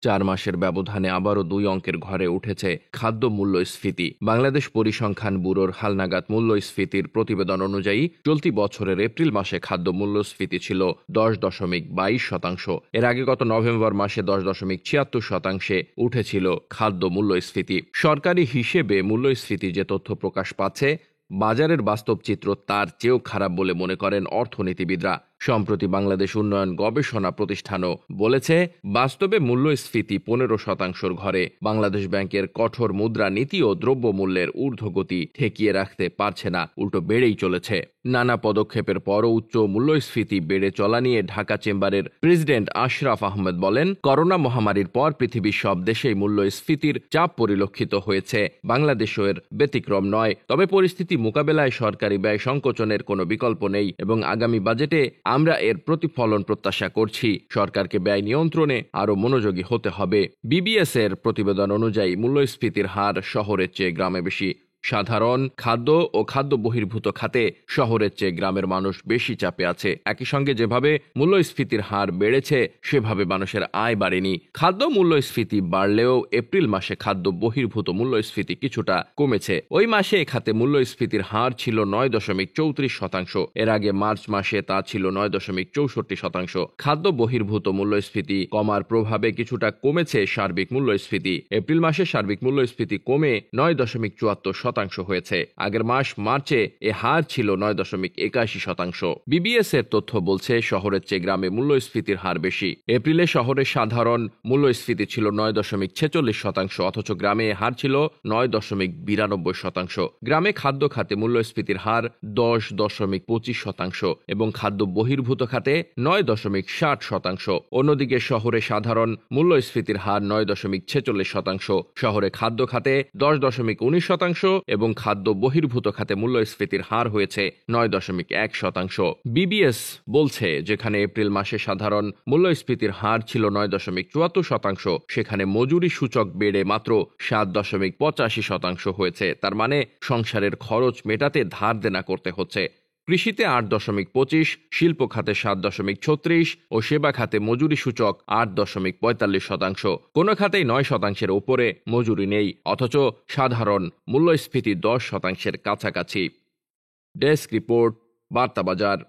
4 মাসের ব্যবধানে আবারও 2 অঙ্কের ঘরে উঠেছে খাদ্য মূল্যস্ফীতি। বাংলাদেশ পরিসংখ্যান ব্যুরোর হালনাগাদ মূল্যস্ফীতির প্রতিবেদন অনুযায়ী চলতি বছরের এপ্রিল মাসে খাদ্য মূল্যস্ফীতি ছিল 10.22%। এর আগে গত নভেম্বর মাসে 10.76% উঠেছিল খাদ্য মূল্যস্ফীতি। সরকারি হিসেবে মূল্যস্ফীতি যে তথ্য প্রকাশ পাচ্ছে, বাজারের বাস্তব চিত্র তার চেয়েও খারাপ বলে মনে করেন অর্থনীতিবিদরা। সম্প্রতি বাংলাদেশ উন্নয়ন গবেষণা প্রতিষ্ঠানও বলেছে, বাস্তবে মূল্যস্ফীতি 15%-র ঘরে। বাংলাদেশ ব্যাংকের কঠোর মুদ্রা নীতি ও দ্রব্যমূল্যের ঊর্ধ্বগতি ঠেকিয়ে রাখতে পারছে না, উল্টো বেড়েই চলেছে। নানা পদক্ষেপের পরও উচ্চ মূল্যস্ফীতি বেড়ে চলা নিয়ে ঢাকা চেম্বারের প্রেসিডেন্ট আশরাফ আহমেদ বলেন, করোনা মহামারীর পর পৃথিবীর সব দেশেই মূল্যস্ফীতির চাপ পরিলক্ষিত হয়েছে, বাংলাদেশও এর ব্যতিক্রম নয়। তবে পরিস্থিতি মোকাবেলায় সরকারি ব্যয় সংকোচনের কোনো বিকল্প নেই এবং আগামী বাজেটে আমরা এর প্রতিফলন প্রত্যাশা করছি। সরকারকে ব্যয় নিয়ন্ত্রণে আরও মনোযোগী হতে হবে। বিবিএস এর প্রতিবেদন অনুযায়ী মূল্যস্ফীতির হার শহরের চেয়ে গ্রামে বেশি। সাধারণ খাদ্য ও খাদ্য বহির্ভূত খাতে শহরের চেয়ে গ্রামের মানুষ বেশি চাপে আছে। একই সঙ্গে যেভাবে মূল্যস্ফীতির হার বেড়েছে, সেভাবে মানুষের আয় বাড়েনি। খাদ্য মূল্যস্ফীতি বাড়লেও এপ্রিল মাসে খাদ্য বহির্ভূত মূল্যস্ফীতি কিছুটা কমেছে। ওই মাসে এ খাতে মূল্যস্ফীতির হার ছিল 9.34%। এর আগে মার্চ মাসে তা ছিল 9.64%। খাদ্য বহির্ভূত মূল্যস্ফীতি কমার প্রভাবে কিছুটা কমেছে সার্বিক মূল্যস্ফীতি। এপ্রিল মাসে সার্বিক মূল্যস্ফীতি কমে 9.74% হয়েছে। আগের মাস মার্চে এ হার ছিল 9.81%। বিবিএস এর তথ্য বলছে, শহরের চেয়ে গ্রামে মূল্যস্ফীতির হার বেশি। এপ্রিলে শহরের সাধারণ মূল্যস্ফীতি ছিল 9.46%, অথচ গ্রামে এ হার ছিল 9.92%। গ্রামে খাদ্য খাতে মূল্যস্ফীতির হার 10.25% এবং খাদ্য বহির্ভূত খাতে 9.60%। অন্যদিকে শহরে সাধারণ মূল্যস্ফীতির হার 9.46%, শহরে খাদ্য খাতে 10.19% এবং খাদ্য বহির্ভূত খাতে মূল্যস্ফীতির হার হয়েছে 9.1%। বিবিএস বলছে, যেখানে এপ্রিল মাসে সাধারণ মূল্যস্ফীতির হার ছিল 9.74%, সেখানে মজুরি সূচক বেড়ে মাত্র 7.85% হয়েছে। তার মানে সংসারের খরচ মেটাতে ধার দেনা করতে হচ্ছে। কৃষিতে 8.25, শিল্প খাতে 7.36 ও সেবা খাতে মজুরি সূচক 8.45%। কোনো খাতেই 9%-এর ওপরে মজুরি নেই, অথচ সাধারণ মূল্যস্ফীতি 10%-এর কাছাকাছি। Desk report, বার্তাবাজার।